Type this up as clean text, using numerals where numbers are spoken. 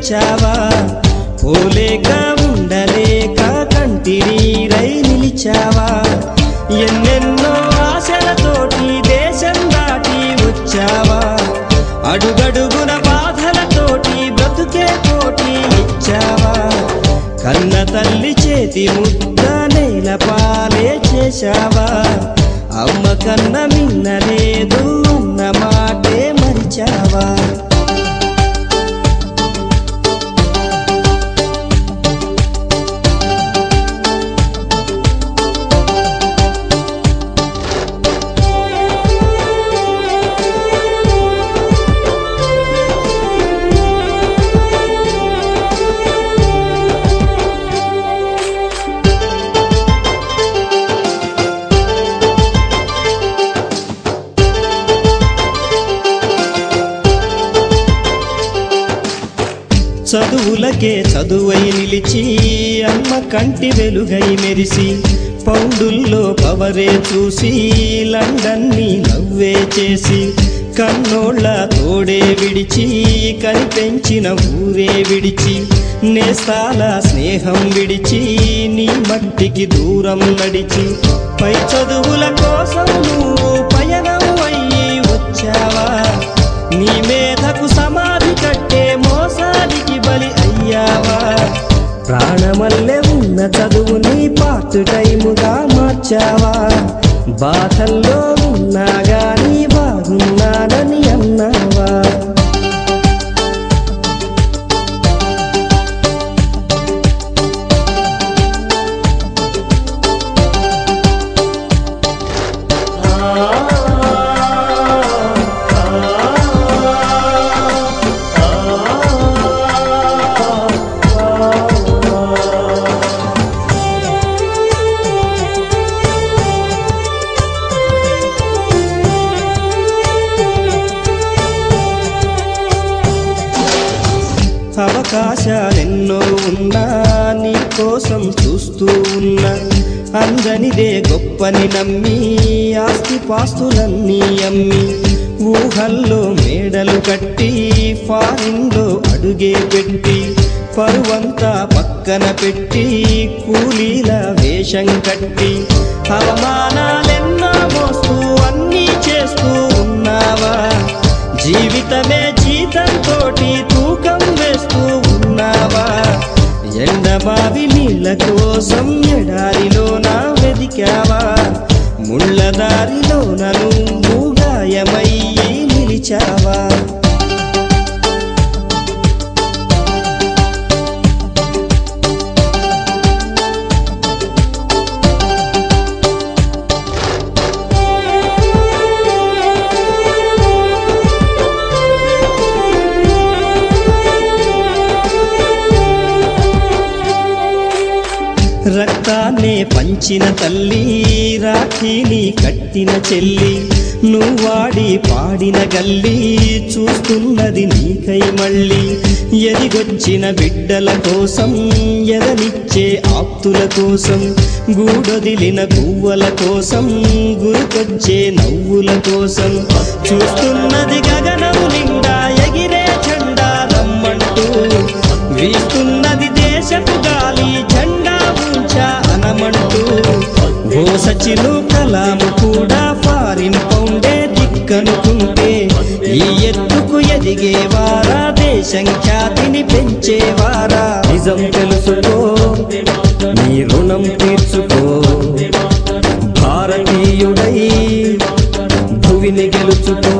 తెచ్చావా పోలేక ఉండలేక కంటి నీరై నిలిచావా ఎన్నెన్నో ఆశలతోటి దేశం దాటి వచ్చావా అడుగడుగున బాధలతోటి బ్రతుకే పోటీ ఇచ్చావా కన్న తల్లి చేతి ముద్ద నేల పాలే చేశావా అమ్మ కన్న మిన్నలేదు అన్న మాటే మరిచావా చదువులకే చదువై నిలిచి అమ్మ కంటి వెలుగై మెరిసి పౌడుల్లో పవరే చూసి లండన్ని నవ్వే చేసి కన్నోళ్ళ తోడే విడిచి కనిపెంచిన ఊరే విడిచి నేస్తాల స్నేహం విడిచి నీ మట్టికి దూరం నడిచి పై చదువుల కోసం నువ్వు పయనం అయ్యి వచ్చావా నీ మేధకు సమాధి కట్టే మోసానికి బలి అయ్యావా ప్రాణమల్లె ఉన్న చదువుని పార్ట్ టైముగా మార్చావా బాధల్లో ఉన్నా గాని బాగున్నానని అన్నావా అవకాశాలెన్నో ఉన్నా నీ కోసం చూస్తూ ఉన్నా అందనిదే గొప్పని నమ్మి ఆస్తి పాస్తులన్నీ అమ్మి ఊహల్లో మేడలు కట్టి ఫారిన్లో అడుగే పెట్టి పరువంతా పక్కన పెట్టి కూలీల వేషం కట్టి అవమానాలెన్నో మోస్తూ అన్నీ చేస్తూ ఉన్నావా జీవితమే జీతంతోటి తూకం వేస్తూ ఉన్నావా ఎండబావి నీళ్ళ కోసం ఎడారిలోన వెదికావా ముళ్ళ దారిలోన నువ్వు గాయమయ్యి నిలిచావా రక్తాన్నే పంచిన తల్లి రాఖీని కట్టిన చెల్లి నువ్వాడి పాడిన గల్లి చూస్తున్నది నీకై మళ్ళీ ఎదిగొచ్చిన బిడ్డల కోసం ఎదనిచ్చే ఆప్తుల కోసం గూడొదిలిన గువ్వల కోసం గురికొచ్చే నవ్వుల కోసం చూస్తున్నది గగనం నిండా ఎగిరే జెండా రమ్మంటూ వీస్తున్నది దేశపు గాలి జెండా ఉంచా అనమంటూ ఓ సచిను కలాము కూడా ఫారిన్ పౌండే దిక్కనుకుంటే ఈ ఎత్తుకు ఎదిగేవారా దేశం ఖ్యాతిని పెంచేవారా నిజం తెలుసుకో నీ రుణం తీర్చుకో భారతీయుడై భువిని గెలుచుకో